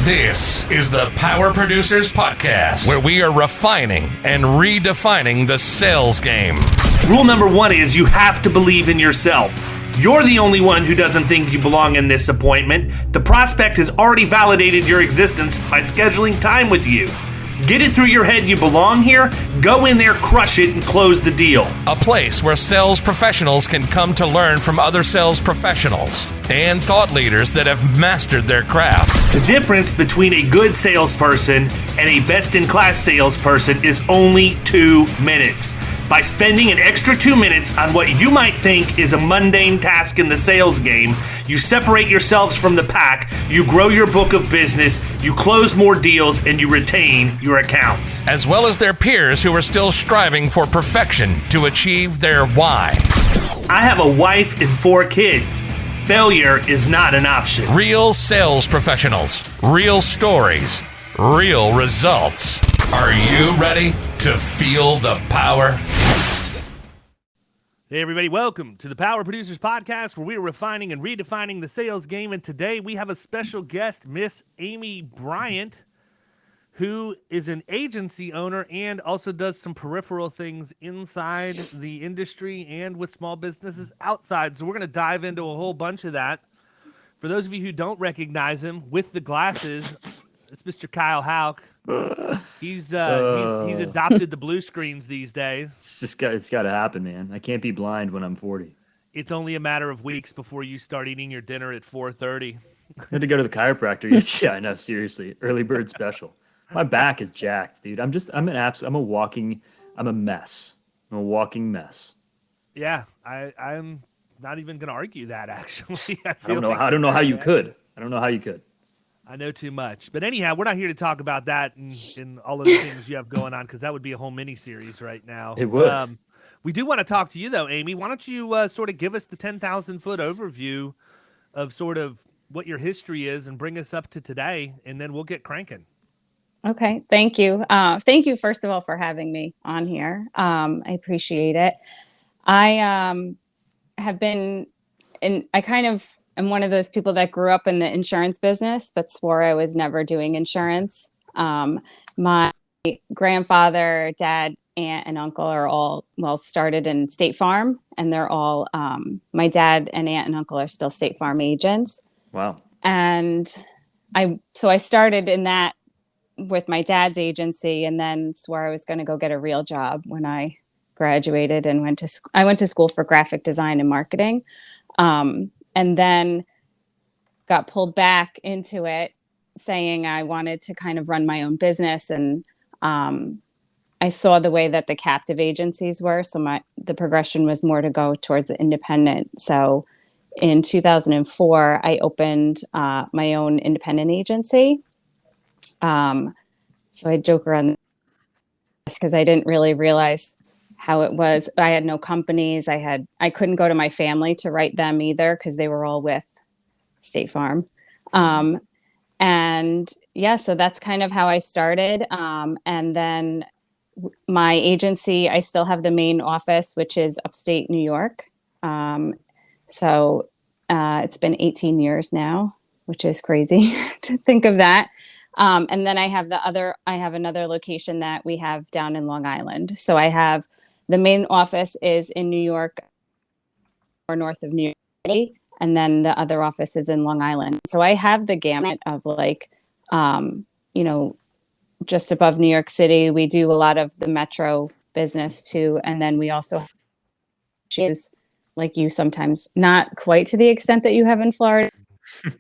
This is the Power Producers Podcast, where we are refining and redefining the sales game. Rule number one is you have to believe in yourself. You're the only one who doesn't think you belong in this appointment. The prospect has already validated your existence by scheduling time with you. Get it through your head you belong here, go in there, crush it, and close the deal. A place where sales professionals can come to learn from other sales professionals and thought leaders that have mastered their craft. The difference between a good salesperson and a best-in-class salesperson is only 2 minutes. By spending an extra 2 minutes on what you might think is a mundane task in the sales game, you separate yourselves from the pack, you grow your book of business, you close more deals, and you retain your accounts. As well as their peers who are still striving for perfection to achieve their why. I have a wife and 4 kids. Failure is not an option. Real sales professionals, real stories, real results. Are you ready to feel the power? Hey everybody, welcome to the Power Producers Podcast, where we are refining and redefining the sales game. And today we have a special guest, Miss Aimey Bryan, who is an agency owner and also does some peripheral things inside the industry and with small businesses outside. So we're going to dive into a whole bunch of that. For those of you who don't recognize him, with the glasses, it's Mr. Kyle Houck. He's adopted the blue screens these days. It's got to happen, man. I can't be blind when I'm 40. It's only a matter of weeks before you start eating your dinner at 4:30. I had to go to the chiropractor. Yeah, I know. Seriously, early bird special. My back is jacked, dude. I'm a walking mess. I'm a walking mess. Yeah, I'm not even going to argue that, actually. I don't know how you could. I know too much. But anyhow, we're not here to talk about that and all of the things you have going on, because that would be a whole mini-series right now. It would. We do want to talk to you, though, Aimey. Why don't you sort of give us the 10,000-foot overview of sort of what your history is and bring us up to today, and then we'll get cranking. Okay, thank you. Thank you, first of all, for having me on here. I appreciate it. I have been I'm one of those people that grew up in the insurance business, but swore I was never doing insurance. My grandfather, dad, aunt, and uncle are all, started in State Farm, and they're all, my dad and aunt and uncle are still State Farm agents. Wow. And I started in that with my dad's agency, and then swore I was going to go get a real job when I graduated and went to school for graphic design and marketing. And then got pulled back into it, saying I wanted to kind of run my own business. And I saw the way that the captive agencies were. So the progression was more to go towards the independent. So in 2004, I opened my own independent agency. So I joke around this because I didn't really realize how it was. I had no companies. I couldn't go to my family to write them either, because they were all with State Farm. And yeah, so that's kind of how I started. And then my agency, I still have the main office, which is upstate New York. So it's been 18 years now, which is crazy to think of that. And then I have another location that we have down in Long Island. So I have the main office is in New York, or north of New York City, and then the other office is in Long Island. So I have the gamut of just above New York City. We do a lot of the metro business too. And then we also have issues like you sometimes, not quite to the extent that you have in Florida,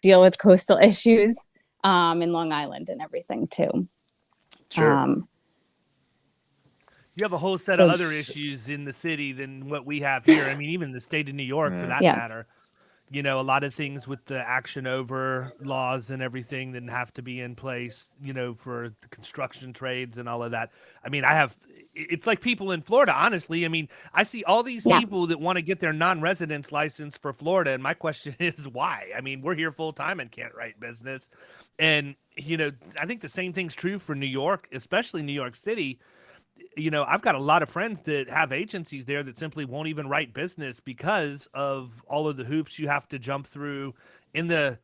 deal with coastal issues in Long Island and everything too. Sure. You have a whole set of other issues in the city than what we have here. I mean, even the state of New York, for that matter. You know, a lot of things with the action over laws and everything that have to be in place, for the construction trades and all of that. I mean, it's like people in Florida, honestly. I mean, I see all these people that want to get their non-residence license for Florida. And my question is why? I mean, we're here full time and can't write business. And, I think the same thing's true for New York, especially New York City. I've got a lot of friends that have agencies there that simply won't even write business because of all of the hoops you have to jump through in the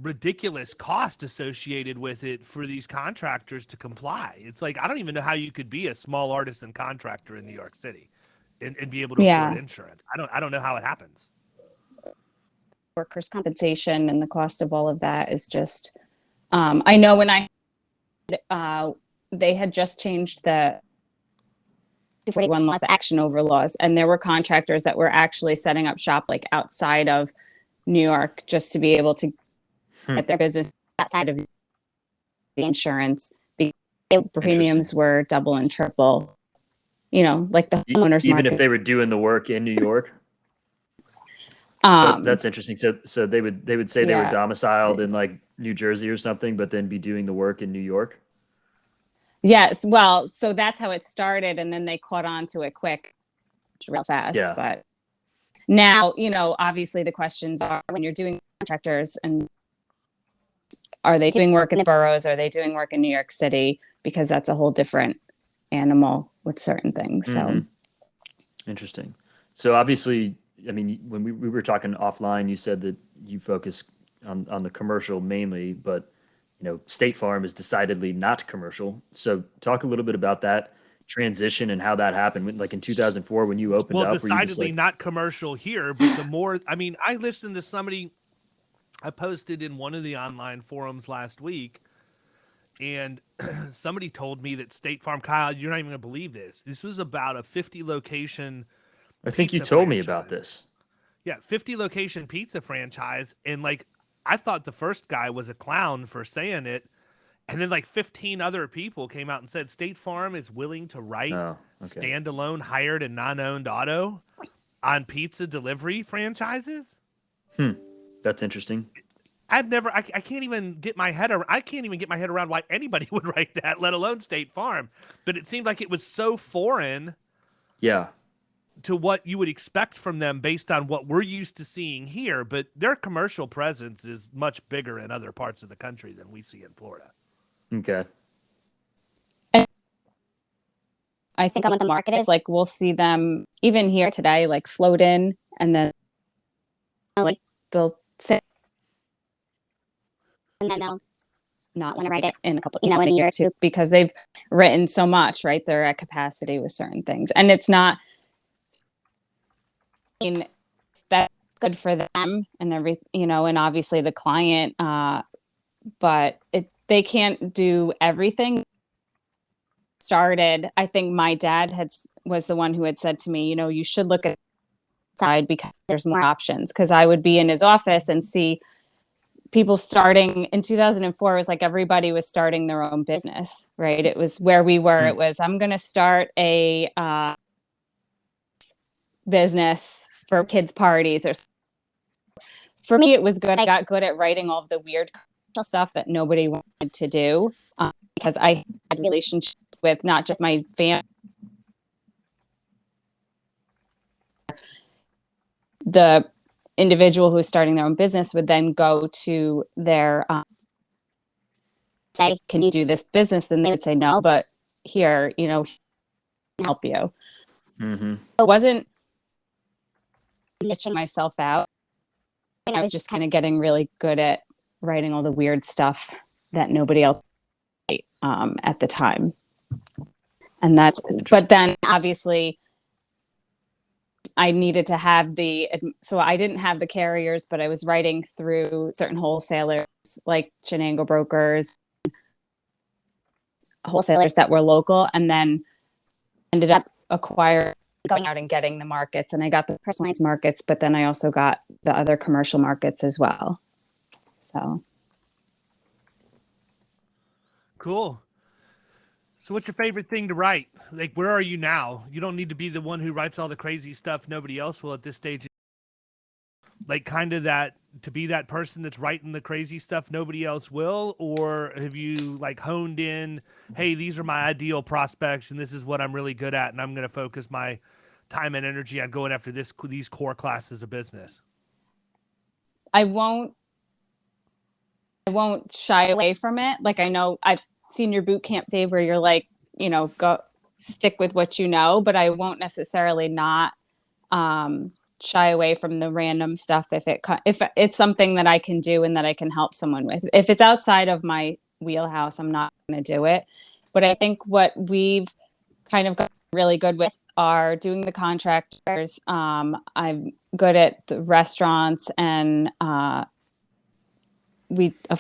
ridiculous cost associated with it for these contractors to comply. It's like, I don't even know how you could be a small artisan contractor in New York City and be able to afford insurance. I don't know how it happens. Workers' compensation and the cost of all of that is just, I know when they had just changed the 241 laws, the action over laws, and there were contractors that were actually setting up shop like outside of New York just to be able to get their business outside of the insurance because the premiums were double and triple, like the homeowners even market. If they were doing the work in New York. So that's interesting. So they would say they were domiciled in like New Jersey or something, but then be doing the work in New York. Yes. Well, so that's how it started. And then they caught on to it quick, real fast. Yeah. But now, obviously the questions are when you're doing contractors, and are they doing work in the boroughs? Are they doing work in New York City? Because that's a whole different animal with certain things. So Interesting. So obviously, I mean, when we were talking offline, you said that you focus on the commercial mainly, but State Farm is decidedly not commercial. So talk a little bit about that transition and how that happened. Like in 2004 when you opened up. Well, decidedly not commercial here, but I listened to somebody I posted in one of the online forums last week, and somebody told me that State Farm, Kyle, you're not even going to believe this. This was about a 50 location. I think you told me about this. Yeah, 50 location pizza franchise. And like, I thought the first guy was a clown for saying it. And then like 15 other people came out and said State Farm is willing to write standalone hired and non-owned auto on pizza delivery franchises. That's interesting. I can't even get my head around why anybody would write that, let alone State Farm. But it seemed like it was so foreign. Yeah. To what you would expect from them based on what we're used to seeing here, but their commercial presence is much bigger in other parts of the country than we see in Florida. Okay. I think on the market is like, we'll see them even here today, like float in, and then like they'll sit and then they'll not want to write it in a couple, in a year or two, because they've written so much, right? They're at capacity with certain things, and it's not, that's good for them and everything, and obviously the client, but they can't do everything. Started, I think my dad was the one who had said to me, you should look at side because there's more options. Because I would be in his office and see people starting in 2004. It was like everybody was starting their own business, right? It was where we were. It was, I'm going to start a business for kids' parties. Or for me, it was good. I got good at writing all of the weird stuff that nobody wanted to do, because I had relationships with not just my family, the individual who was starting their own business would then go to their say, can you do this business? And they would say no, but here, help you. It wasn't niching myself out. I was just kind of getting really good at writing all the weird stuff that nobody else at the time. And but then obviously I needed to have so I didn't have the carriers, but I was writing through certain wholesalers like Chenango brokers, wholesalers that were local, and then ended up going out and getting the markets. And I got the personalized markets, but then I also got the other commercial markets as well. So. Cool. So what's your favorite thing to write? Like, where are you now? You don't need to be the one who writes all the crazy stuff nobody else will at this stage. Like, kind of to be that person that's writing the crazy stuff nobody else will? Or have you like honed in, hey, these are my ideal prospects and this is what I'm really good at, and I'm going to focus my time and energy on going after these core classes of business? I won't shy away from it. Like, I know I've seen your boot camp, Dave, where you're like, go stick with what you know, but I won't necessarily not shy away from the random stuff if it's something that I can do and that I can help someone with. If it's outside of my wheelhouse, I'm not going to do it. But I think what we've kind of got really good with are doing the contractors. I'm good at the restaurants, and of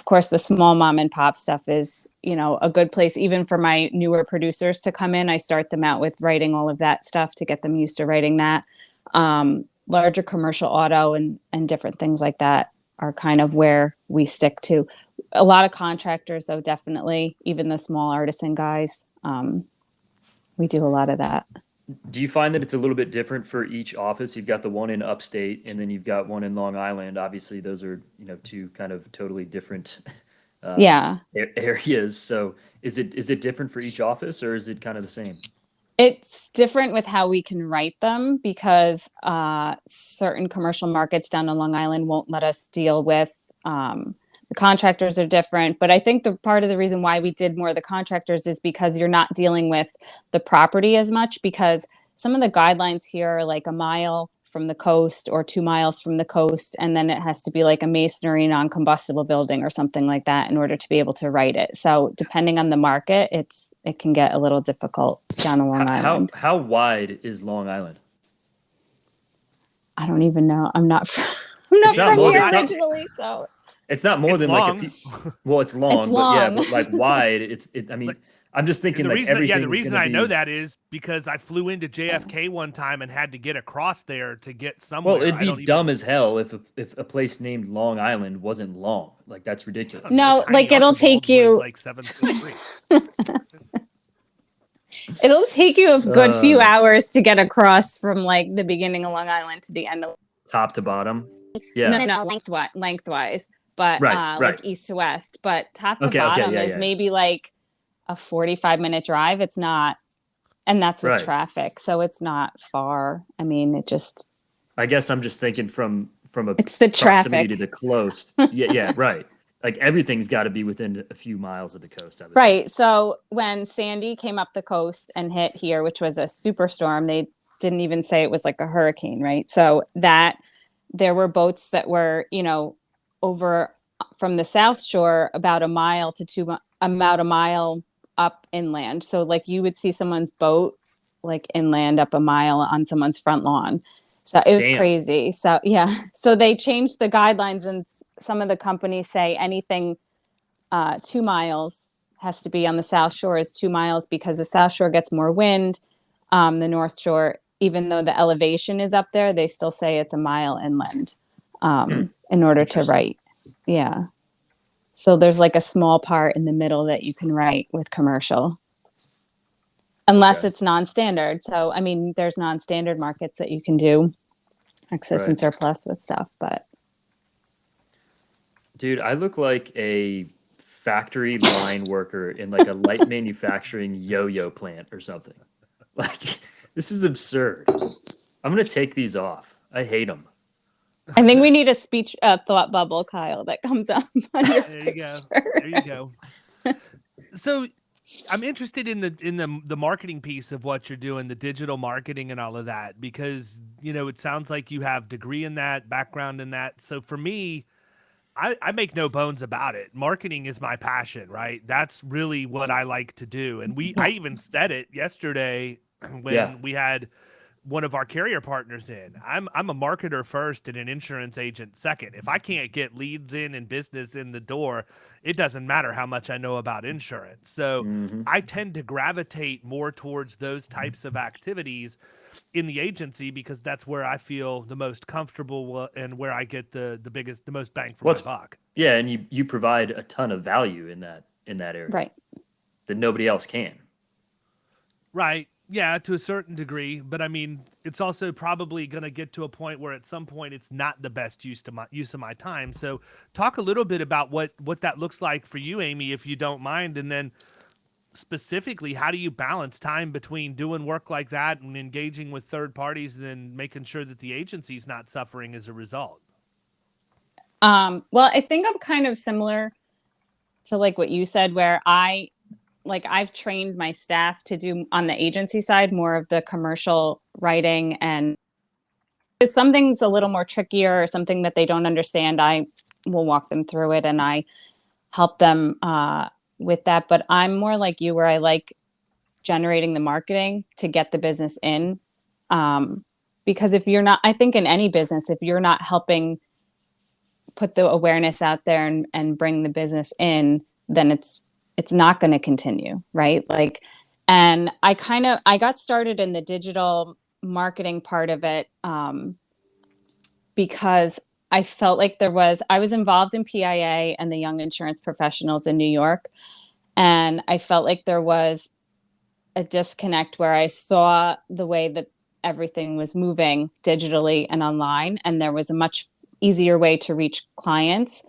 course, the small mom and pop stuff is, a good place even for my newer producers to come in. I start them out with writing all of that stuff to get them used to writing that. Larger commercial auto and different things like that are kind of where we stick to. A lot of contractors, though, definitely, even the small artisan guys, we do a lot of that. Do you find that it's a little bit different for each office? You've got the one in Upstate, and then you've got one in Long Island. Obviously, those are two kind of totally different areas. So is it different for each office, or is it kind of the same? It's different with how we can write them because certain commercial markets down on Long Island won't let us deal with the contractors are different. But I think the part of the reason why we did more of the contractors is because you're not dealing with the property as much, because some of the guidelines here are like a mile from the coast or 2 miles from the coast, and then it has to be like a masonry non-combustible building or something like that in order to be able to write it. So depending on the market, it can get a little difficult down on Long Island. How wide is Long Island? I don't even know. I'm not from here originally, so it's not more than long. like well, it's long, it's long. But like wide. I mean, I'm just thinking the reason I know that is because I flew into JFK one time and had to get across there to get somewhere. Well, it'd be dumb as hell if a place named Long Island wasn't long. Like, that's ridiculous. No, like it'll take you like 7.3. It'll take you a good few hours to get across from like the beginning of Long Island to the end of top to bottom. Yeah, no, lengthwise, but right. like east to west. But top to bottom is maybe like a 45-minute drive. It's not, and that's with traffic, so it's not far. I mean, I guess I'm just thinking from it's the proximity traffic to the coast. Yeah, right. Like everything's got to be within a few miles of the coast. Right. So when Sandy came up the coast and hit here, which was a superstorm, they didn't even say it was like a hurricane, right? So that there were boats that were, over from the South Shore about a mile up inland. So like you would see someone's boat like inland up a mile on someone's front lawn. So it was crazy. So yeah. So they changed the guidelines, and some of the companies say anything 2 miles has to be on the South Shore is 2 miles, because the South Shore gets more wind. The North Shore, even though the elevation is up there, they still say it's a mile inland in order to write. Yeah. So there's like a small part in the middle that you can write with commercial, unless it's non-standard. So, I mean, there's non-standard markets that you can do excess and surplus with stuff, but. Dude, I look like a factory line worker in like a light manufacturing yo-yo plant or something. Like, this is absurd. I'm going to take these off. I hate them. I think we need a speech thought bubble, Kyle, that comes up on your picture. There you go. So I'm interested in the marketing piece of what you're doing, the digital marketing and all of that, because, it sounds like you have degree in that, background in that. So for me, I make no bones about it. Marketing is my passion, right? That's really what I like to do. And I even said it yesterday when we had one of our carrier partners in. I'm a marketer first and an insurance agent second. If I can't get leads in and business in the door, it doesn't matter how much I know about insurance. So I tend to gravitate more towards those types of activities in the agency, because that's where I feel the most comfortable and where I get the most bang for my buck. Yeah, and you provide a ton of value in that area. Right. That nobody else can. Right. Yeah, to a certain degree, but I mean, it's also probably going to get to a point where at some point it's not the best use of my time. So talk a little bit about what that looks like for you, Aimey, if you don't mind. And then specifically, how do you balance time between doing work like that and engaging with third parties and then making sure that the agency's not suffering as a result? Well, I think I'm kind of similar to like what you said, where I've trained my staff to do on the agency side more of the commercial writing and if something's a little more trickier or something that they don't understand, I will walk them through it and I help them with that. But I'm more like you, where I like generating the marketing to get the business in. Because if you're not, I think in any business, if you're not helping put the awareness out there and bring the business in, then it's not going to continue, right? Like, and I got started in the digital marketing part of it because I felt like I was involved in PIA and the Young Insurance Professionals in New York. And I felt like there was a disconnect where I saw the way that everything was moving digitally and online. And there was a much easier way to reach clients.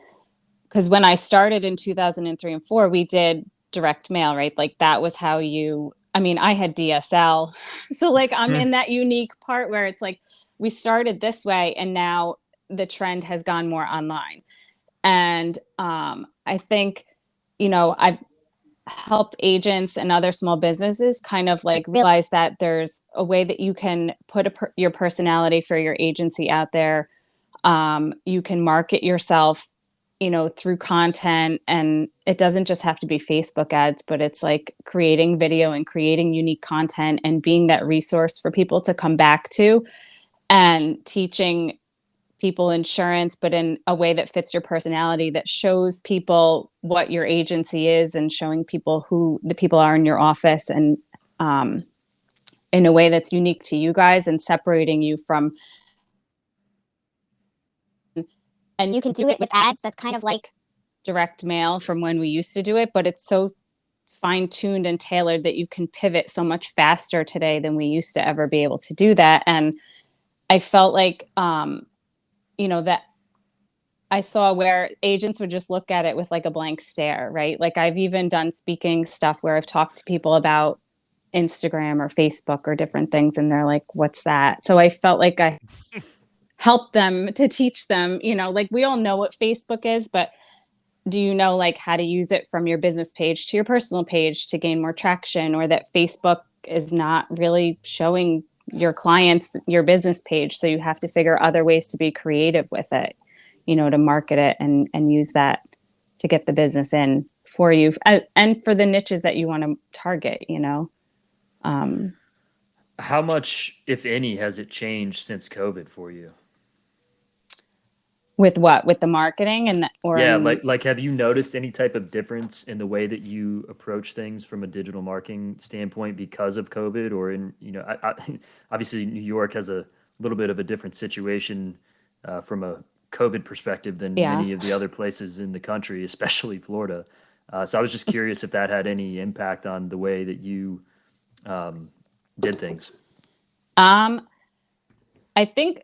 Because when I started in 2003 and 2004, we did direct mail, right? Like that was how I had DSL. So like I'm in that unique part where it's like we started this way and now the trend has gone more online. And I think, I've helped agents and other small businesses kind of like realize that there's a way that you can put your personality for your agency out there. You can market yourself, through content, and it doesn't just have to be Facebook ads, but it's like creating video and creating unique content and being that resource for people to come back to, and teaching people insurance, but in a way that fits your personality, that shows people what your agency is and showing people who the people are in your office, and in a way that's unique to you guys and separating you from. And you can do it with ads that's kind of like direct mail from when we used to do it, but it's so fine-tuned and tailored that you can pivot so much faster today than we used to ever be able to do that. And I felt like, that I saw where agents would just look at it with like a blank stare, right? Like I've even done speaking stuff where I've talked to people about Instagram or Facebook or different things, and they're like, what's that? So I felt like I help them to teach them, like we all know what Facebook is, but do you know like how to use it from your business page to your personal page to gain more traction, or that Facebook is not really showing your clients your business page. So you have to figure other ways to be creative with it, to market it and use that to get the business in for you and for the niches that you want to target, How much, if any, has it changed since COVID for you? With what? With the marketing like have you noticed any type of difference in the way that you approach things from a digital marketing standpoint because of COVID, or obviously New York has a little bit of a different situation from a COVID perspective than many of the other places in the country, especially Florida. So I was just curious if that had any impact on the way that you did things. I think,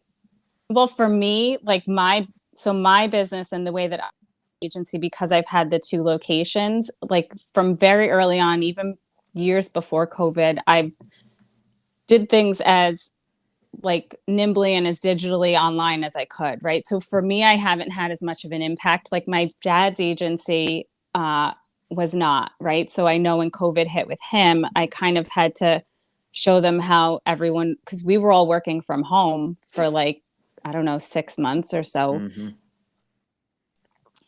well, for me, like my business and the way that agency, because I've had the two locations, like from very early on, even years before COVID, I did things as like nimbly and as digitally online as I could. Right. So for me, I haven't had as much of an impact. Like my dad's agency was not. Right. So I know when COVID hit with him, I kind of had to show them how everyone, because we were all working from home for like, I don't know, 6 months or so. Mm-hmm.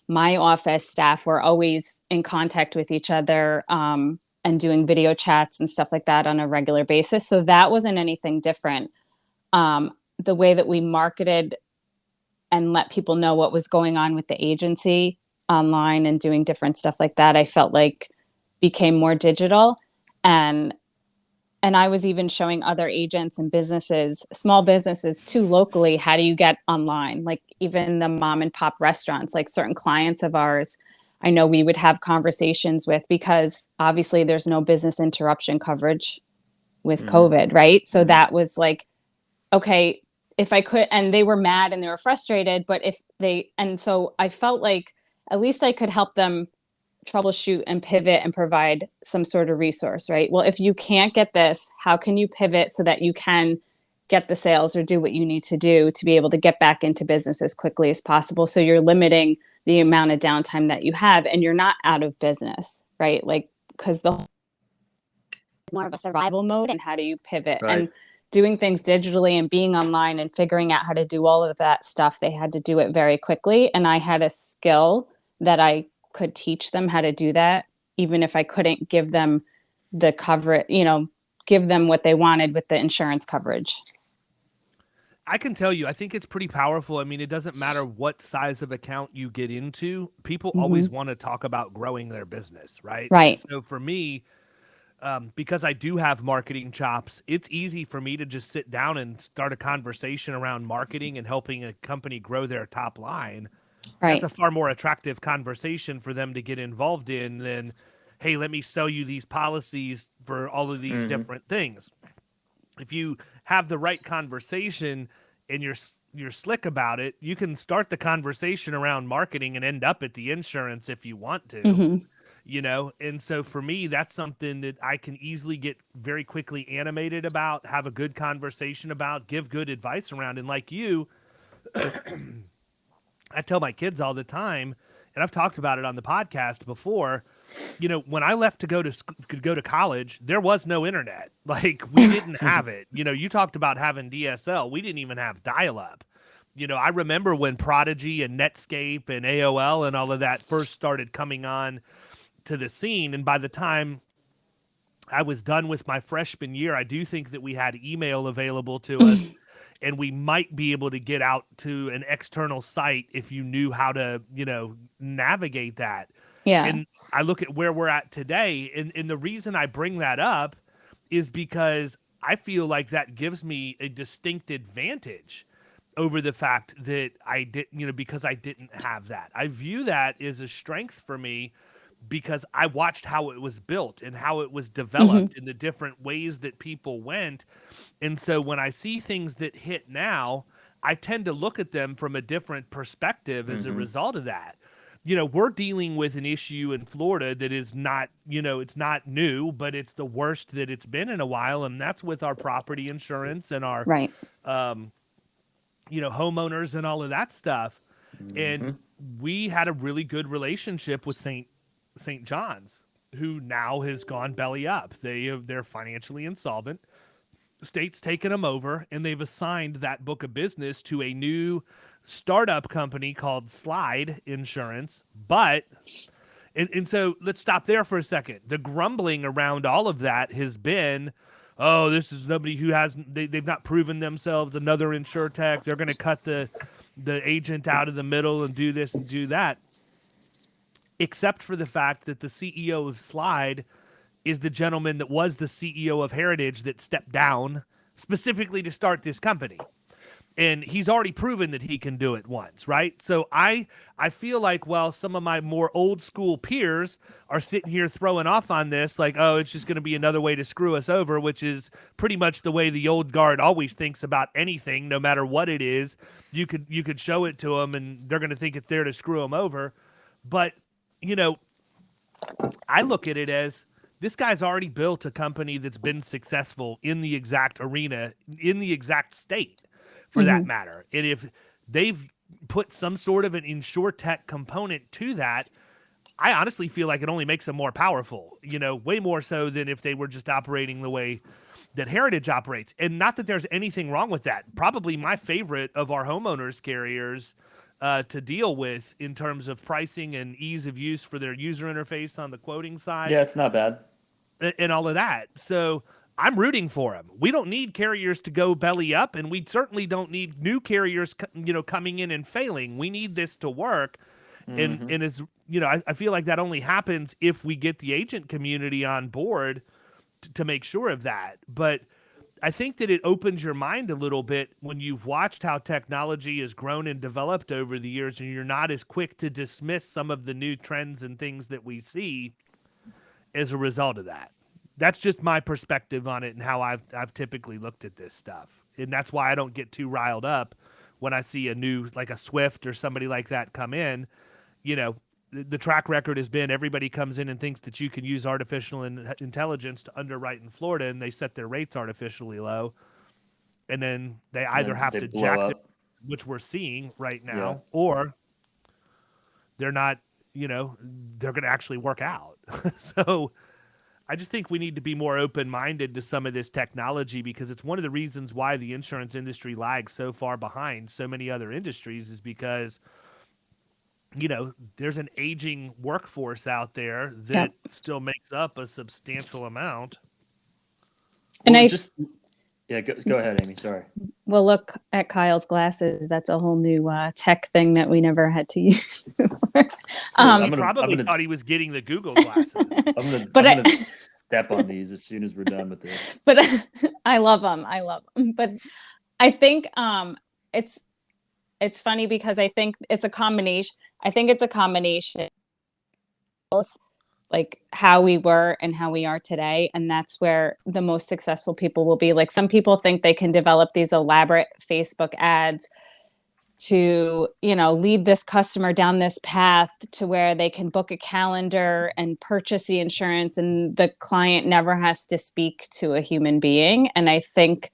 My office staff were always in contact with each other and doing video chats and stuff like that on a regular basis. So that wasn't anything different. The way that we marketed and let people know what was going on with the agency online and doing different stuff like that, I felt like became more digital. And I was even showing other agents and businesses, small businesses too, locally, how do you get online? Like even the mom and pop restaurants, like certain clients of ours, I know we would have conversations with, because obviously there's no business interruption coverage with COVID, right? So that was like, okay, if I could, and they were mad and they were frustrated, but so I felt like at least I could help them troubleshoot and pivot and provide some sort of resource, right? Well, if you can't get this, how can you pivot so that you can get the sales or do what you need to do to be able to get back into business as quickly as possible? So you're limiting the amount of downtime that you have and you're not out of business, right? Like, because it's more of a survival mode, and how do you pivot? Right. And doing things digitally and being online and figuring out how to do all of that stuff, they had to do it very quickly. And I had a skill that I could teach them how to do that, even if I couldn't give them the coverage, give them what they wanted with the insurance coverage. I can tell you, I think it's pretty powerful. I mean, it doesn't matter what size of account you get into. People always want to talk about growing their business, right? Right. So for me, because I do have marketing chops, it's easy for me to just sit down and start a conversation around marketing and helping a company grow their top line. Right. That's a far more attractive conversation for them to get involved in than, hey, let me sell you these policies for all of these different things. If you have the right conversation and you're slick about it, you can start the conversation around marketing and end up at the insurance if you want to, And so for me, that's something that I can easily get very quickly animated about, have a good conversation about, give good advice around. And like you, I tell my kids all the time, and I've talked about it on the podcast before, when I left to go to college, there was no internet. Like, we didn't have it. You talked about having DSL. We didn't even have dial-up. I remember when Prodigy and Netscape and AOL and all of that first started coming on to the scene. And by the time I was done with my freshman year, I do think that we had email available to us. And we might be able to get out to an external site if you knew how to, navigate that. Yeah. And I look at where we're at today. And the reason I bring that up is because I feel like that gives me a distinct advantage over the fact that I didn't, because I didn't have that. I view that as a strength for me because I watched how it was built and how it was developed in the different ways that people went. And so when I see things that hit now, I tend to look at them from a different perspective as a result of that. We're dealing with an issue in Florida that is not, it's not new, but it's the worst that it's been in a while. And that's with our property insurance and our, homeowners and all of that stuff. And we had a really good relationship with St. John's, who now has gone belly up. They're financially insolvent. The state's taken them over, and they've assigned that book of business to a new startup company called Slide Insurance. But and so let's stop there for a second. The grumbling around all of that has been, oh, this is nobody who they've not proven themselves. Another insurtech. They're going to cut the agent out of the middle and do this and do that. Except for the fact that the CEO of Slide is the gentleman that was the CEO of Heritage that stepped down specifically to start this company. And he's already proven that he can do it once, right? So I feel like while some of my more old school peers are sitting here throwing off on this, like, oh, it's just going to be another way to screw us over, which is pretty much the way the old guard always thinks about anything, no matter what it is. You could show it to them and they're going to think it's there to screw them over. But I look at it as this guy's already built a company that's been successful in the exact arena, in the exact state, for that matter. And if they've put some sort of an insurtech component to that, I honestly feel like it only makes them more powerful, way more so than if they were just operating the way that Heritage operates. And not that there's anything wrong with that. Probably my favorite of our homeowners carriers to deal with in terms of pricing and ease of use for their user interface on the quoting side. Yeah, it's not bad. And all of that. So I'm rooting for them. We don't need carriers to go belly up, and we certainly don't need new carriers, coming in and failing. We need this to work. And as I feel like that only happens if we get the agent community on board to make sure of that. But I think that it opens your mind a little bit when you've watched how technology has grown and developed over the years, and you're not as quick to dismiss some of the new trends and things that we see as a result of that. That's just my perspective on it and how I've typically looked at this stuff. And that's why I don't get too riled up when I see a new, like a Swift or somebody like that come in. The track record has been everybody comes in and thinks that you can use artificial intelligence to underwrite in Florida, and they set their rates artificially low. And then they either have to jack them, which we're seeing right now, or they're not, they're going to actually work out. So I just think we need to be more open-minded to some of this technology, because it's one of the reasons why the insurance industry lags so far behind so many other industries, is because, you know, there's an aging workforce out there that still makes up a substantial amount. And go ahead, Amy. Sorry. Well, look at Kyle's glasses. That's a whole new tech thing that we never had to use. He probably thought he was getting the Google glasses. I'm gonna step on these as soon as we're done with this. But I love them. But I think it's funny because I think it's a combination. Both like how we were and how we are today. And that's where the most successful people will be. Like, some people think they can develop these elaborate Facebook ads to, you know, lead this customer down this path to where they can book a calendar and purchase the insurance, and the client never has to speak to a human being. And I think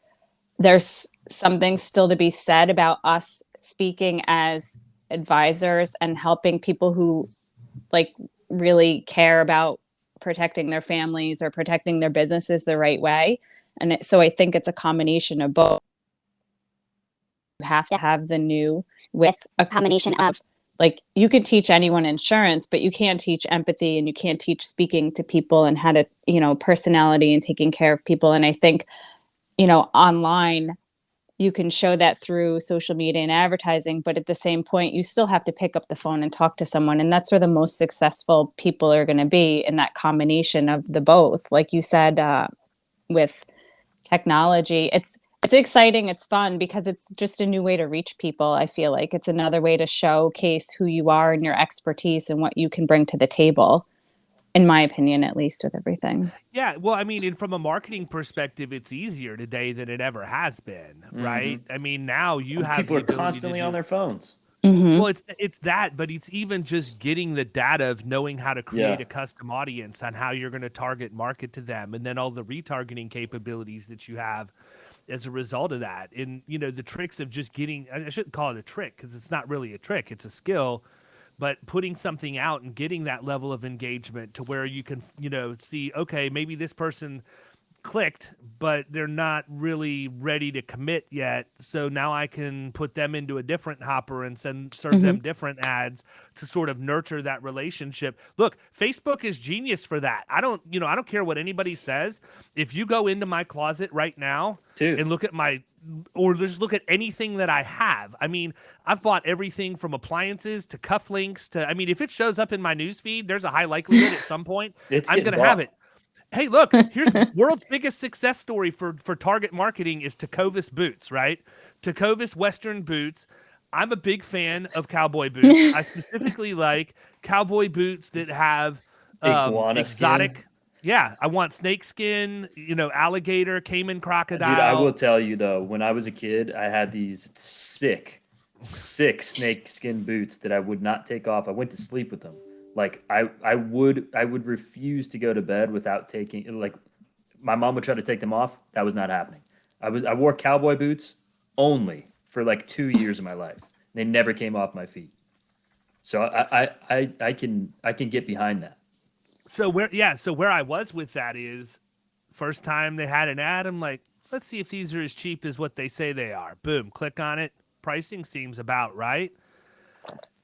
there's something still to be said about us speaking as advisors and helping people who like really care about protecting their families or protecting their businesses the right way. And so I think it's a combination of both. You have to have the new with a combination of, like, you could teach anyone insurance, but you can't teach empathy, and you can't teach speaking to people and how to, you know, personality and taking care of people. And I think, you know, online, you can show that through social media and advertising, but at the same point, you still have to pick up the phone and talk to someone. And that's where the most successful people are going to be, in that combination of the both. Like you said, with technology, it's exciting. It's fun because it's just a new way to reach people. I feel like it's another way to showcase who you are and your expertise and what you can bring to the table, in my opinion, at least, with everything. Yeah, well, I mean, and from a marketing perspective, it's easier today than it ever has been, right? I mean, now people are constantly on their phones. Mm-hmm. Well, it's that, but it's even just getting the data of knowing how to create a custom audience on how you're going to target market to them, and then all the retargeting capabilities that you have as a result of that. And, you know, the tricks of just getting, I shouldn't call it a trick because it's not really a trick, it's a skill. But putting something out and getting that level of engagement to where you can, you know, see, okay, maybe this person clicked, but they're not really ready to commit yet. So now I can put them into a different hopper and serve them different ads to sort of nurture that relationship. Look, Facebook is genius for that. I don't care what anybody says. If you go into my closet right now and look at or just look at anything that I have. I mean, I've bought everything from appliances to cufflinks to, I mean, if it shows up in my newsfeed, there's a high likelihood at some point I'm going to have it. Hey, look, here's the world's biggest success story for target marketing is Tecovas boots, right? Tecovas Western boots. I'm a big fan of cowboy boots. I specifically like cowboy boots that have exotic skin. Yeah, I want snake skin, you know, alligator, caiman crocodile. Dude, I will tell you though, when I was a kid, I had these sick snake skin boots that I would not take off. I went to sleep with them. Like I would refuse to go to bed without taking, like, my mom would try to take them off. That was not happening. I wore cowboy boots only for like 2 years of my life. They never came off my feet. So I can get behind that. So where I was with that is, first time they had an ad, I'm like, let's see if these are as cheap as what they say they are. Boom, click on it. Pricing seems about right.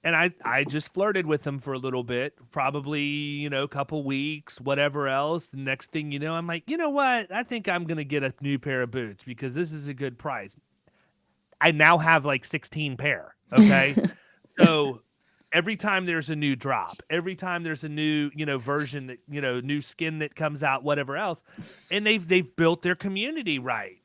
And I just flirted with them for a little bit, probably, you know, a couple weeks, whatever else. The next thing you know, I'm like, you know what? I think I'm going to get a new pair of boots because this is a good price. I now have like 16 pair. Okay. So every time there's a new drop, every time there's a new, you know, version that, you know, new skin that comes out, whatever else, and they've built their community right.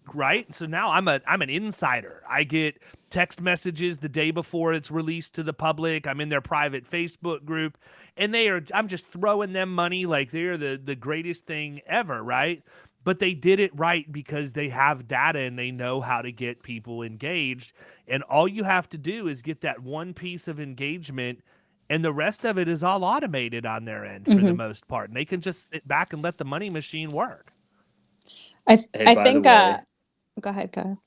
So now I'm an insider. I get text messages the day before it's released to the public. I'm in their private Facebook group, and I'm just throwing them money like they're the greatest thing ever, right? But they did it right because they have data and they know how to get people engaged. And all you have to do is get that one piece of engagement, and the rest of it is all automated on their end for the most part. And they can just sit back and let the money machine work. I think, go ahead, Kyle.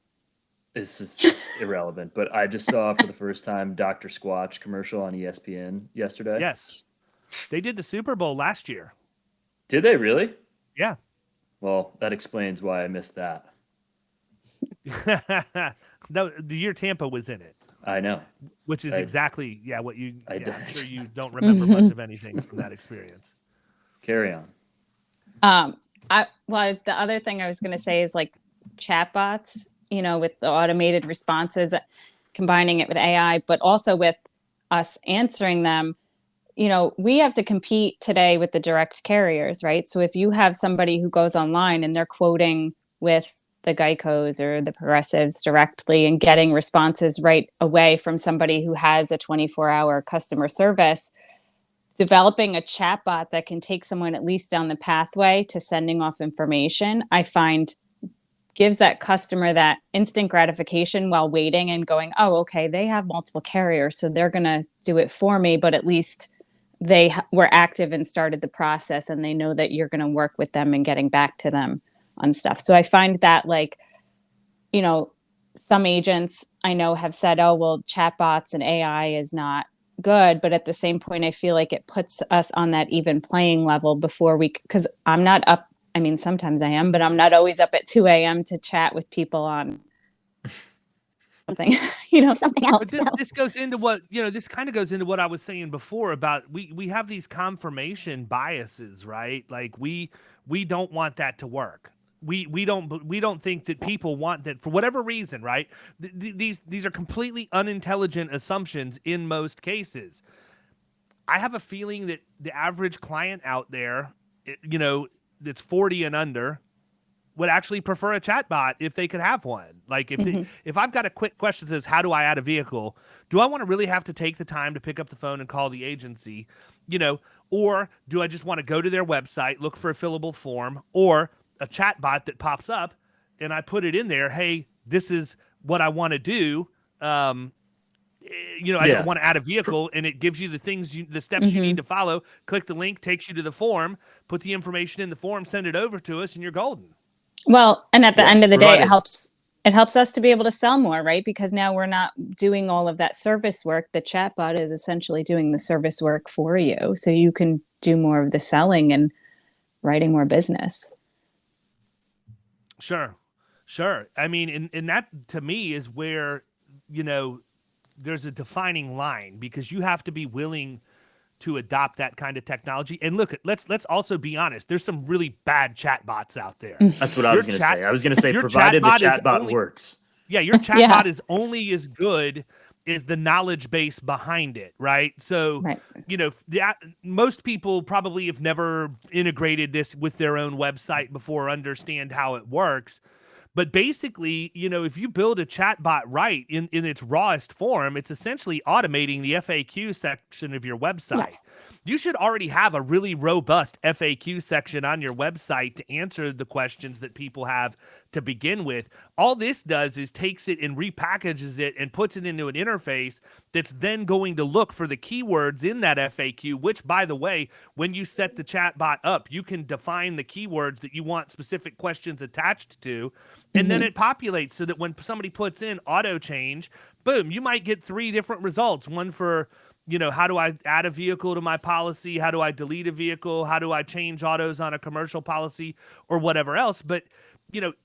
This is irrelevant, but I just saw for the first time Dr. Squatch commercial on ESPN yesterday. Yes. They did the Super Bowl last year. Did they really? Yeah. Well, that explains why I missed that. No, the year Tampa was in it. I know. Which is exactly what you. I'm sure you don't remember much of anything from that experience. Carry on. The other thing I was going to say is like chatbots, with the automated responses, combining it with AI, but also with us answering them. We have to compete today with the direct carriers, right? So if you have somebody who goes online and they're quoting with the Geicos or the Progressives directly and getting responses right away from somebody who has a 24-hour customer service, developing a chatbot that can take someone at least down the pathway to sending off information, I find gives that customer that instant gratification while waiting and going, oh, okay, they have multiple carriers, so they're going to do it for me, but at least they were active and started the process and they know that you're going to work with them and getting back to them on stuff. So I find that some agents I know have said, oh, well, chatbots and AI is not good. But at the same point, I feel like it puts us on that even playing level because I'm not up. I mean, sometimes I am, but I'm not always up at 2 a.m. to chat with people on something, something else. But this goes into what, this kind of goes into what I was saying before about we have these confirmation biases, right? Like we don't want that to work. We don't think that people want that for whatever reason, right? These are completely unintelligent assumptions in most cases. I have a feeling that the average client out there, that's 40 and under, would actually prefer a chatbot if they could have one. Like if I've got a quick question that says, how do I add a vehicle? Do I want to really have to take the time to pick up the phone and call the agency, or do I just want to go to their website, look for a fillable form or a chatbot that pops up and I put it in there? Hey, this is what I want to do. I want to add a vehicle, and it gives you the steps you need to follow. Click the link, takes you to the form, put the information in the form, send it over to us, and you're golden. Well, and at the end of the day, it helps us to be able to sell more, right? Because now we're not doing all of that service work. The chatbot is essentially doing the service work for you. So you can do more of the selling and writing more business. Sure. I mean, and that to me is where, there's a defining line, because you have to be willing to adopt that kind of technology. And look, let's also be honest. There's some really bad chatbots out there. That's what I was going to say. I was going to say, provided the chatbot works. Yeah, your chatbot is only as good as the knowledge base behind it, right? So, most people probably have never integrated this with their own website before, understand how it works. But basically, if you build a chatbot right in its rawest form, it's essentially automating the FAQ section of your website. Yes. You should already have a really robust FAQ section on your website to answer the questions that people have to begin with. All this does is takes it and repackages it and puts it into an interface that's then going to look for the keywords in that FAQ, which, by the way, when you set the chatbot up, you can define the keywords that you want specific questions attached to. And then it populates so that when somebody puts in auto change, boom, you might get 3 different results. One for, how do I add a vehicle to my policy? How do I delete a vehicle? How do I change autos on a commercial policy or whatever else? But,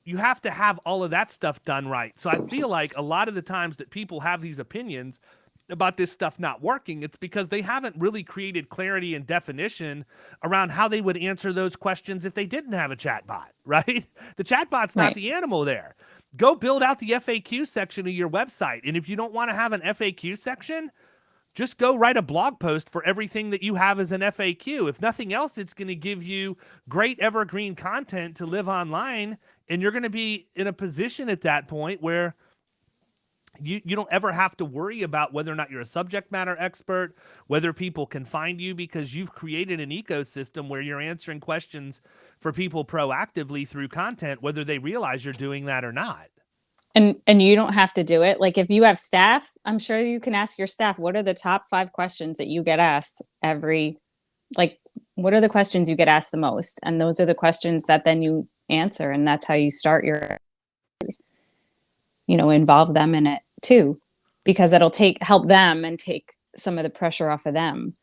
you have to have all of that stuff done right. So I feel like a lot of the times that people have these opinions about this stuff not working, it's because they haven't really created clarity and definition around how they would answer those questions if they didn't have a chatbot, right? The chatbot's not the animal there. Go build out the FAQ section of your website. And if you don't want to have an FAQ section, just go write a blog post for everything that you have as an FAQ. If nothing else, it's going to give you great evergreen content to live online. And you're going to be in a position at that point where you don't ever have to worry about whether or not you're a subject matter expert, whether people can find you, because you've created an ecosystem where you're answering questions for people proactively through content, whether they realize you're doing that or not. And you don't have to do it. Like if you have staff, I'm sure you can ask your staff, what are the top 5 questions that you get asked what are the questions you get asked the most? And those are the questions that then you answer. And that's how you start your, involve them in it too, because it'll help them and take some of the pressure off of them.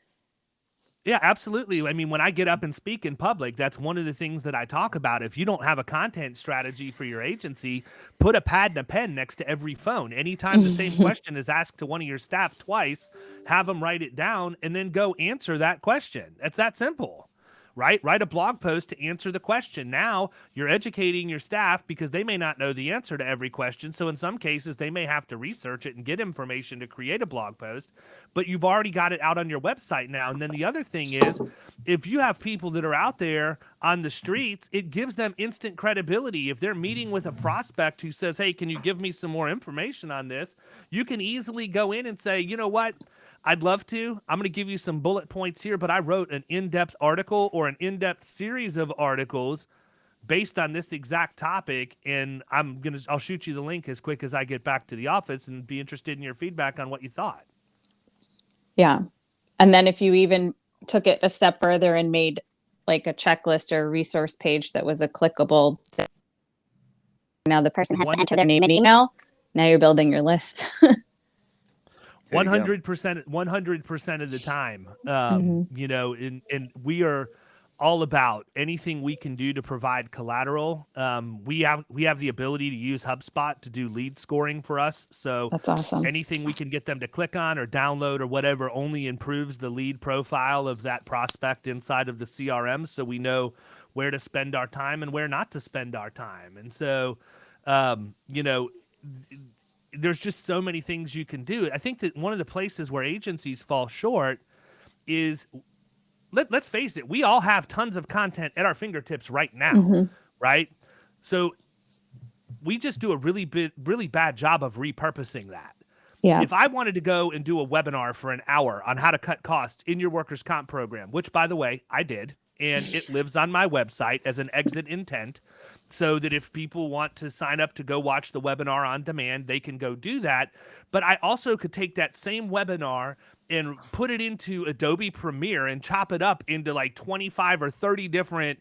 Yeah, absolutely. I mean, when I get up and speak in public, that's one of the things that I talk about. If you don't have a content strategy for your agency, put a pad and a pen next to every phone. Anytime the same question is asked to one of your staff twice, have them write it down and then go answer that question. It's that simple. Right? Write a blog post to answer the question. Now you're educating your staff because they may not know the answer to every question. So in some cases, they may have to research it and get information to create a blog post, but you've already got it out on your website now. And then the other thing is, if you have people that are out there on the streets, it gives them instant credibility. If they're meeting with a prospect who says, hey, can you give me some more information on this? You can easily go in and say, you know what? I'd love to. I'm going to give you some bullet points here, but I wrote an in-depth article or an in-depth series of articles based on this exact topic, and I'll shoot you the link as quick as I get back to the office and be interested in your feedback on what you thought. Yeah. And then if you even took it a step further and made like a checklist or a resource page that was a clickable, now the person has to enter their name and email. Now you're building your list. 100% of the time, you know, and we are all about anything we can do to provide collateral. We have the ability to use HubSpot to do lead scoring for us. So that's awesome. Anything we can get them to click on or download or whatever only improves the lead profile of that prospect inside of the CRM. So we know where to spend our time and where not to spend our time. And so, you know, there's just so many things you can do. I think that one of the places where agencies fall short is, let's face it, we all have tons of content at our fingertips right now, right? So we just do a really bad job of repurposing that. Yeah. If I wanted to go and do a webinar for an hour on how to cut costs in your workers' comp program, which by the way, I did, and it lives on my website as an exit intent, so that if people want to sign up to go watch the webinar on demand, they can go do that. But I also could take that same webinar and put it into Adobe Premiere and chop it up into like 25 or 30 different,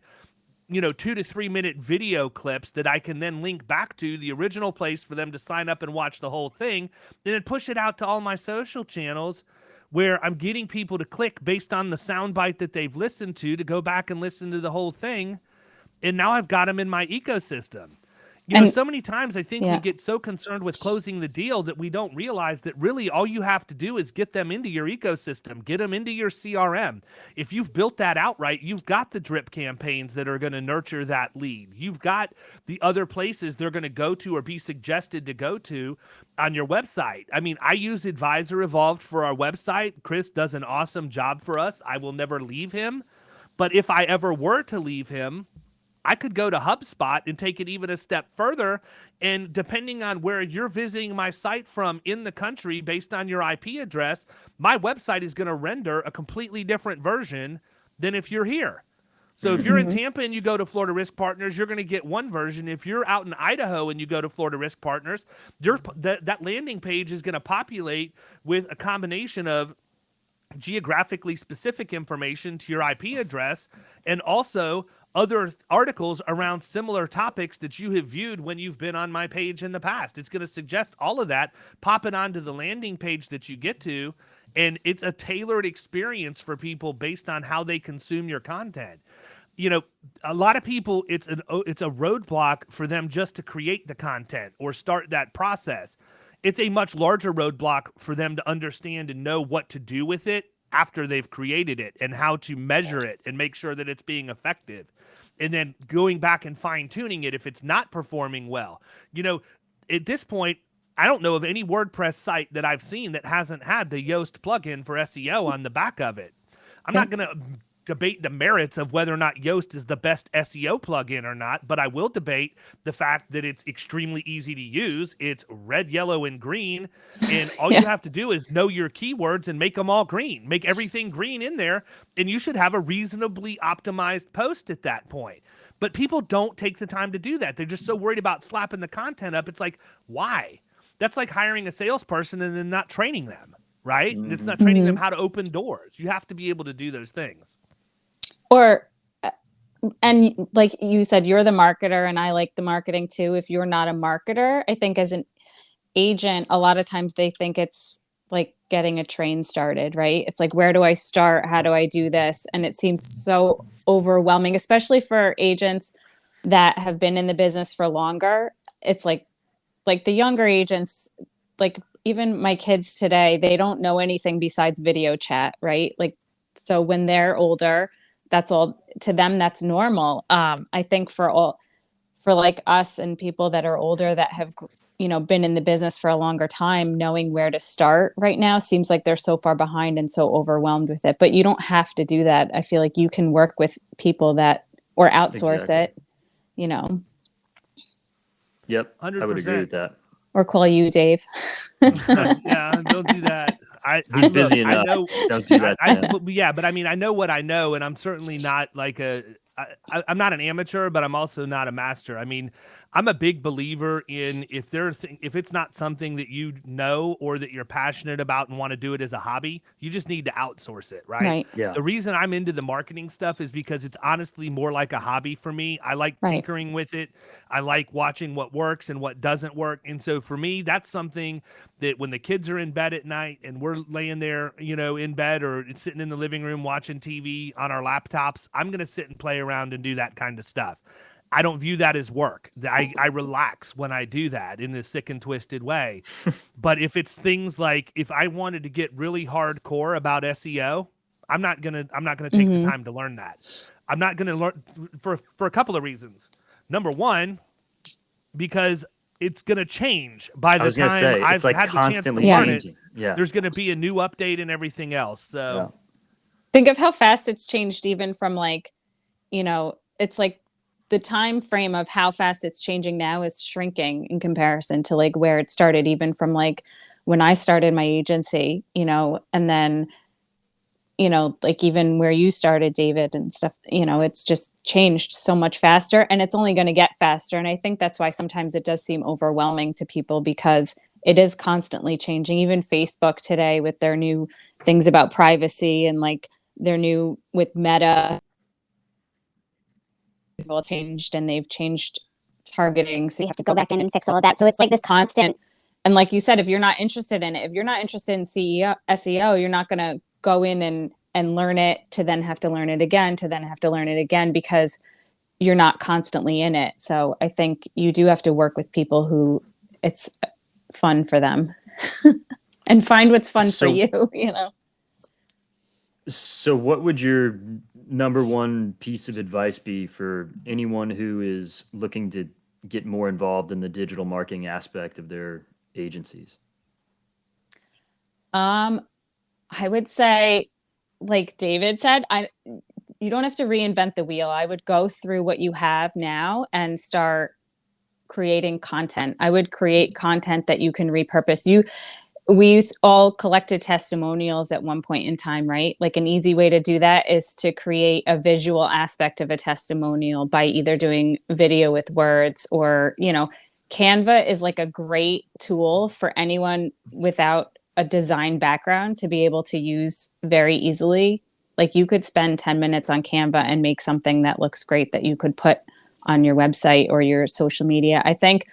you know, 2 to 3 minute video clips that I can then link back to the original place for them to sign up and watch the whole thing, and then push it out to all my social channels where I'm getting people to click based on the soundbite that they've listened to go back and listen to the whole thing. And now I've got them in my ecosystem. You know, so many times I think we get so concerned with closing the deal that we don't realize that really all you have to do is get them into your ecosystem, get them into your CRM. If you've built that out right, you've got the drip campaigns that are going to nurture that lead. You've got the other places they're going to go to or be suggested to go to on your website. I mean, I use Advisor Evolved for our website. Chris does an awesome job for us. I will never leave him. But if I ever were to leave him, I could go to HubSpot and take it even a step further. And depending on where you're visiting my site from in the country, based on your IP address, my website is going to render a completely different version than if you're here. So if you're in Tampa and you go to Florida Risk Partners, you're going to get one version. If you're out in Idaho and you go to Florida Risk Partners, that landing page is going to populate with a combination of geographically specific information to your IP address and also other articles around similar topics that you have viewed when you've been on my page in the past. It's going to suggest all of that, pop it onto the landing page that you get to, and it's a tailored experience for people based on how they consume your content. You know, a lot of people, it's a roadblock for them just to create the content or start that process. It's a much larger roadblock for them to understand and know what to do with it after they've created it and how to measure it and make sure that it's being effective. And then going back and fine tuning it if it's not performing well. You know, at this point, I don't know of any WordPress site that I've seen that hasn't had the Yoast plugin for SEO on the back of it. I'm not going to debate the merits of whether or not Yoast is the best SEO plugin or not, but I will debate the fact that it's extremely easy to use. It's red, yellow, and green, and all you have to do is know your keywords and make them all green. Make everything green in there, and you should have a reasonably optimized post at that point. But people don't take the time to do that. They're just so worried about slapping the content up. It's like, why? That's like hiring a salesperson and then not training them, right? It's not training them how to open doors. You have to be able to do those things. Or, and like you said, you're the marketer and I like the marketing too. If you're not a marketer, I think as an agent, a lot of times they think it's like getting a train started, right? It's like, where do I start? How do I do this? And it seems so overwhelming, especially for agents that have been in the business for longer. It's like the younger agents, like even my kids today, they don't know anything besides video chat, right? Like, so when they're older, that's all to them, that's normal. I think for like us and people that are older that have, been in the business for a longer time, knowing where to start right now seems like they're so far behind and so overwhelmed with it. But you don't have to do that. I feel like you can work with people or outsource it, Yep. 100%. I would agree with that. Or call you Dave. Yeah, don't do that. He's busy enough. Don't do that. But I mean, I know what I know, and I'm certainly not like I'm not an amateur, but I'm also not a master. I mean, I'm a big believer in if it's not something that you know or that you're passionate about and want to do it as a hobby, you just need to outsource it, right? Yeah. The reason I'm into the marketing stuff is because it's honestly more like a hobby for me. I like tinkering with it. I like watching what works and what doesn't work. And so for me, that's something that when the kids are in bed at night and we're laying there, in bed or sitting in the living room watching TV on our laptops, I'm going to sit and play around and do that kind of stuff. I don't view that as work. I relax when I do that in a sick and twisted way. But if it's things like if I wanted to get really hardcore about SEO, I'm not gonna take the time to learn that. I'm not gonna learn for a couple of reasons. Number one, because it's gonna change by the time I've had the chance to learn it. Yeah. There's gonna be a new update and everything else. So think of how fast it's changed, even from like, it's like the time frame of how fast it's changing now is shrinking in comparison to like where it started, even from like when I started my agency, and then, like even where you started, David, and stuff, it's just changed so much faster, and it's only going to get faster. And I think that's why sometimes it does seem overwhelming to people, because it is constantly changing. Even Facebook today with their new things about privacy and like their new with Meta, all changed, and they've changed targeting, so you have to go back in and fix all of that. So it's like this constant, and like you said, if you're not interested in it, if you're not interested in SEO, you're not going to go in and learn it to then have to learn it again, because you're not constantly in it. So I think you do have to work with people who it's fun for them and find what's fun for you. So what would your number one piece of advice be for anyone who is looking to get more involved in the digital marketing aspect of their agencies? I would say, like David said, you don't have to reinvent the wheel. I would go through what you have now and start creating content. I would create content that you can repurpose. We all collected testimonials at one point in time, right? Like an easy way to do that is to create a visual aspect of a testimonial by either doing video with words or, Canva is like a great tool for anyone without a design background to be able to use very easily. Like you could spend 10 minutes on Canva and make something that looks great that you could put on your website or your social media. I think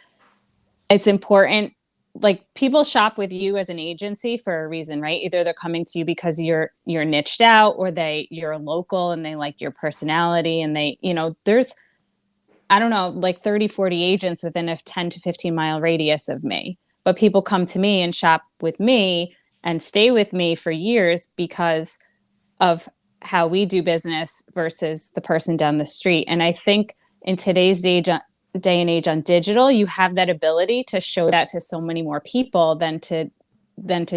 it's important. Like people shop with you as an agency for a reason, right? Either they're coming to you because you're niched out, or you're local and they like your personality, and they, there's, I don't know, like 30, 40 agents within a 10 to 15 mile radius of me. But people come to me and shop with me and stay with me for years because of how we do business versus the person down the street. And I think in today's day and age on digital, you have that ability to show that to so many more people than to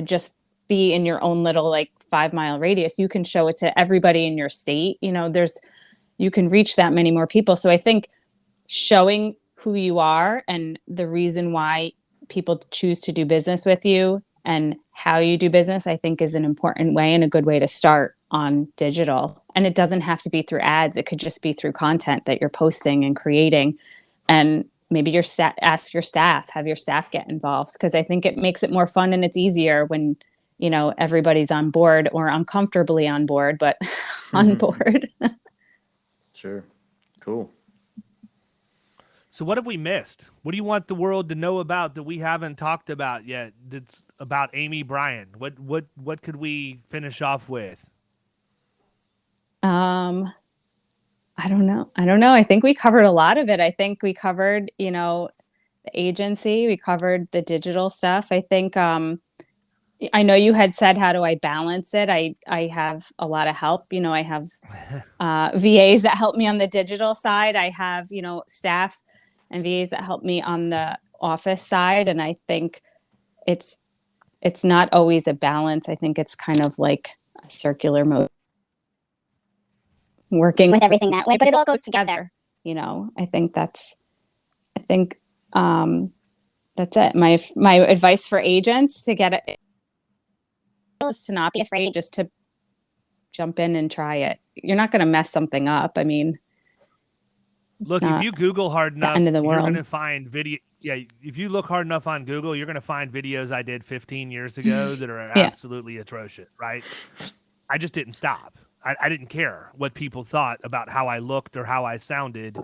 just be in your own little like 5 mile radius. You can show it to everybody in your state. You can reach that many more people. So I think showing who you are and the reason why people choose to do business with you and how you do business, I think is an important way and a good way to start on digital. And it doesn't have to be through ads. It could just be through content that you're posting and creating. And maybe ask your staff, have your staff get involved, because I think it makes it more fun and it's easier when, everybody's on board, or uncomfortably on board, but on board. Sure. Cool. So what have we missed? What do you want the world to know about that we haven't talked about yet? That's about Aimey Bryan. What could we finish off with? I don't know. I think we covered a lot of it. I think we covered, the agency. We covered the digital stuff. I think I know you had said, how do I balance it? I have a lot of help. I have VAs that help me on the digital side. I have, staff and VAs that help me on the office side. And I think it's not always a balance. I think it's kind of like a circular mode, working with everything that way, but it all goes together. I think that's it. My advice for agents to get it is to not be afraid, just to jump in and try it. You're not going to mess something up. I mean, look, if you Google hard enough, end of the you're world. going to find video. Yeah, if you look hard enough on Google, you're going to find videos I did 15 years ago that are absolutely atrocious, right? I just didn't stop. I didn't care what people thought about how I looked or how I sounded.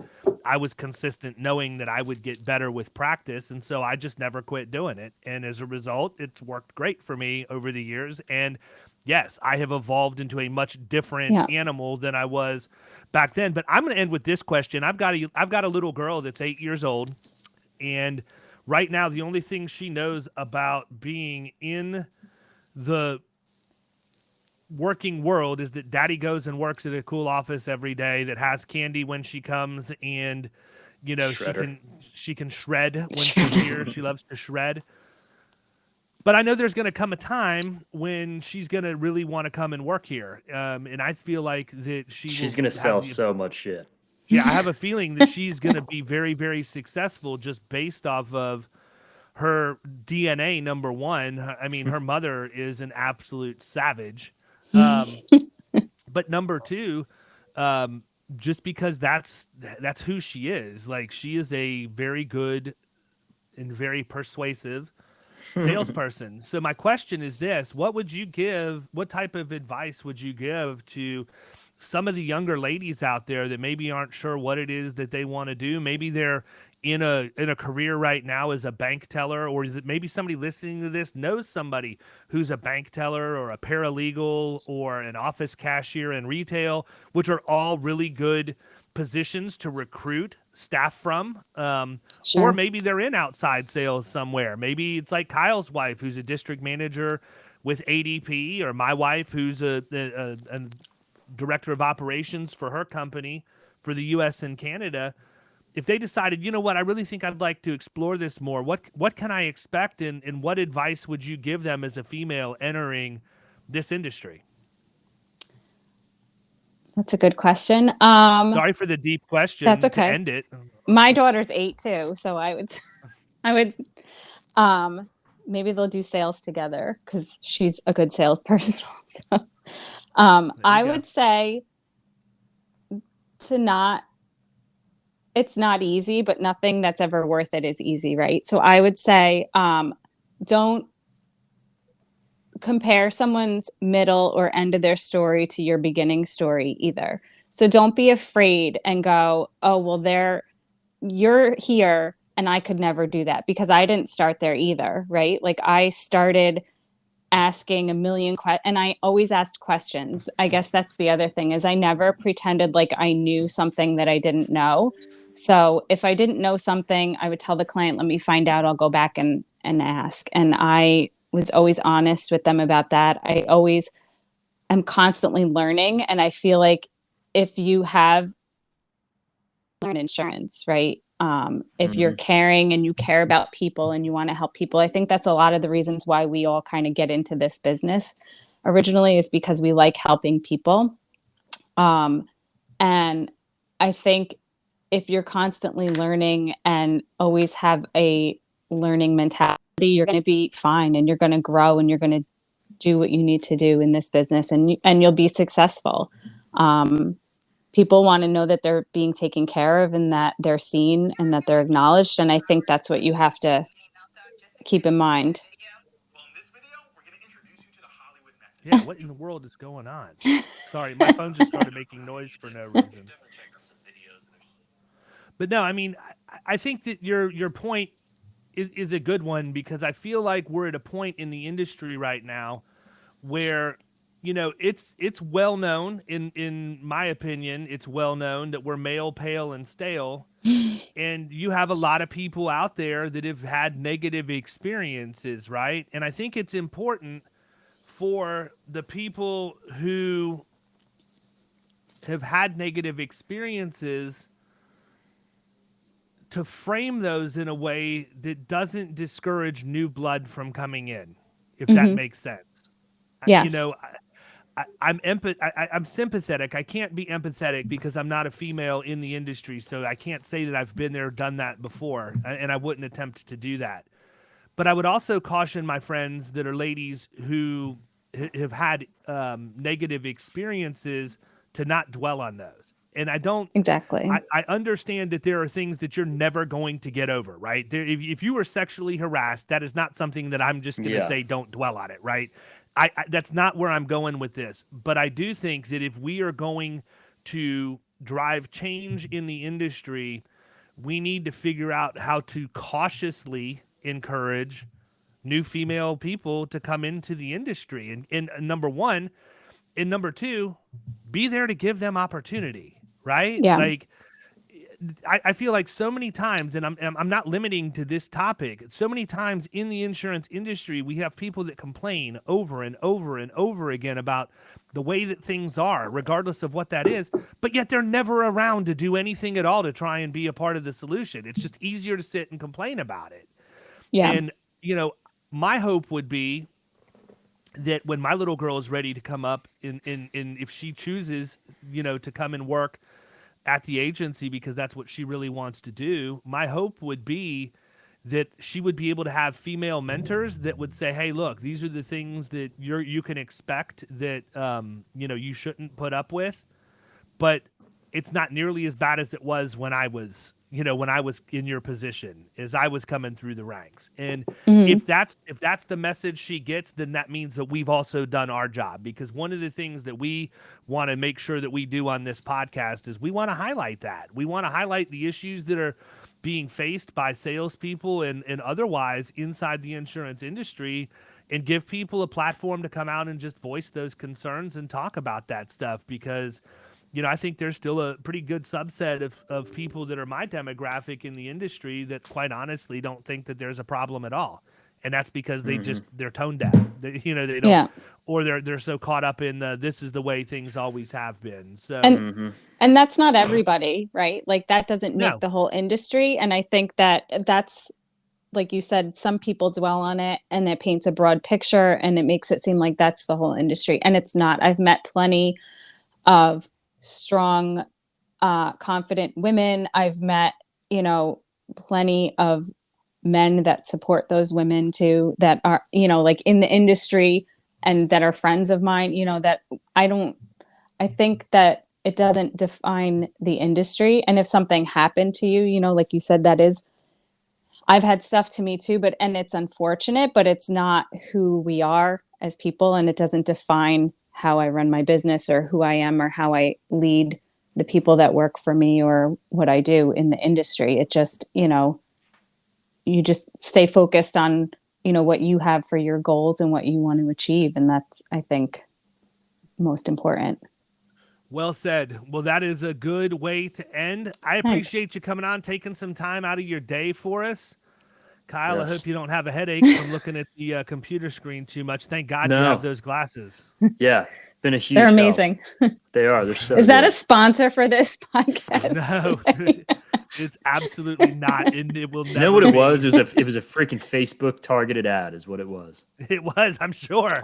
I was consistent knowing that I would get better with practice. And so I just never quit doing it. And as a result, it's worked great for me over the years. And yes, I have evolved into a much different animal than I was back then. But I'm going to end with this question. I've got a little girl that's 8 years old. And right now, the only thing she knows about being in the working world is that daddy goes and works at a cool office every day that has candy when she comes, and she can shred when she's here. She loves to shred. But I know there's going to come a time when she's going to really want to come and work here. And I feel like that she's going to sell so much shit. Yeah, I have a feeling that she's going to be very, very successable just based off of her DNA, number one. I mean, her mother is an absolute savage. But number two, just because that's who she is. Like, she is a very good and very persuasive salesperson. So my question is this: what type of advice would you give to some of the younger ladies out there that maybe aren't sure what it is that they want to do? Maybe they're in a career right now as a bank teller, or is it maybe somebody listening to this knows somebody who's a bank teller or a paralegal or an office cashier in retail, which are all really good positions to recruit staff from. Or maybe they're in outside sales somewhere. Maybe it's like Kyle's wife, who's a district manager with ADP, or my wife, who's a director of operations for her company for the US and Canada. If they decided, you know what, I really think I'd like to explore this more, what can I expect, and what advice would you give them as a female entering this industry? That's a good question. Sorry for the deep question. That's okay. To end it. My daughter's 8 too, so I would maybe they'll do sales together because she's a good salesperson. So, I would say it's not easy, but nothing that's ever worth it is easy, right? So I would say, don't compare someone's middle or end of their story to your beginning story either. So don't be afraid and go, oh, well, you're here and I could never do that, because I didn't start there either, right? Like, I started asking a million questions, and I always asked questions. I guess that's the other thing, is I never pretended like I knew something that I didn't know. So if I didn't know something, I would tell the client, let me find out, I'll go back and ask. And I was always honest with them about that. I always am constantly learning. And I feel like if you have insurance, right? If you're caring and you care about people and you want to help people, I think that's a lot of the reasons why we all kind of get into this business originally, is because we like helping people. And I think if you're constantly learning and always have a learning mentality, you're going to be fine, and you're going to grow, and you're going to do what you need to do in this business, and you'll be successful. People want to know that they're being taken care of, and that they're seen, and that they're acknowledged. And I think that's what you have to keep in mind. Yeah, what in the world is going on? Sorry, my phone just started making noise for no reason. But no, I mean, I think that your point is a good one, because I feel like we're at a point in the industry right now where, it's well known, in my opinion, it's well known that we're male, pale, and stale. And you have a lot of people out there that have had negative experiences, right? And I think it's important for the people who have had negative experiences to frame those in a way that doesn't discourage new blood from coming in, if that makes sense. Yes. I'm sympathetic. I can't be empathetic because I'm not a female in the industry, so I can't say that I've been there, done that before, and I wouldn't attempt to do that. But I would also caution my friends that are ladies who have had negative experiences to not dwell on those. And I don't exactly. I understand that there are things that you're never going to get over, right? If you were sexually harassed, that is not something that I'm just going to say don't dwell on it, right? I that's not where I'm going with this. But I do think that if we are going to drive change in the industry, we need to figure out how to cautiously encourage new female people to come into the industry. And number one, and number two, be there to give them opportunity, right? Yeah. Like, I feel like so many times, and I'm not limiting to this topic, so many times in the insurance industry, we have people that complain over and over and over again about the way that things are, regardless of what that is, but yet they're never around to do anything at all to try and be a part of the solution. It's just easier to sit and complain about it. Yeah. And, my hope would be that when my little girl is ready to come up in if she chooses, to come and work at the agency because that's what she really wants to do, my hope would be that she would be able to have female mentors that would say, hey, look, these are the things that you can expect that, you shouldn't put up with, but it's not nearly as bad as it was when I was in your position, as I was coming through the ranks. And if that's the message she gets, then that means that we've also done our job. Because one of the things that we want to make sure that we do on this podcast is we want to highlight that. We want to highlight the issues that are being faced by salespeople and otherwise inside the insurance industry, and give people a platform to come out and just voice those concerns and talk about that stuff. Because I think there's still a pretty good subset of people that are my demographic in the industry that quite honestly don't think that there's a problem at all. And that's because they're tone deaf. They don't, or they're so caught up in this is the way things always have been. So, and that's not everybody, right? Like that doesn't make the whole industry. And I think that's, like you said, some people dwell on it and that paints a broad picture and it makes it seem like that's the whole industry. And it's not. I've met plenty of strong, confident women. I've met, plenty of men that support those women too, that are, like in the industry and that are friends of mine, that I think that it doesn't define the industry. And if something happened to you, like you said, I've had stuff to me too, and it's unfortunate, but it's not who we are as people. And it doesn't define how I run my business or who I am or how I lead the people that work for me or what I do in the industry. It just, you just stay focused on, what you have for your goals and what you want to achieve. And that's, I think, most important. Well said. Well, that is a good way to end. I appreciate you coming on, taking some time out of your day for us. Kyle, yes. I hope you don't have a headache from looking at the computer screen too much. Thank God you have those glasses. Yeah, been a huge They're amazing. Help. They are. They're so Is that good. a sponsor for this podcast? No, it's absolutely not. And it will never You know what it be. was? It was a freaking Facebook targeted ad is what it was. It was, I'm sure.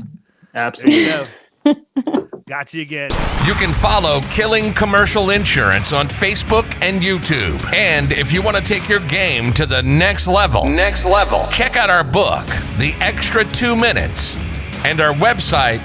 Absolutely. There you go. Got you again. You can follow Killing Commercial Insurance on Facebook and YouTube. And if you want to take your game to the next level, check out our book, The Extra 2 Minutes, and our website,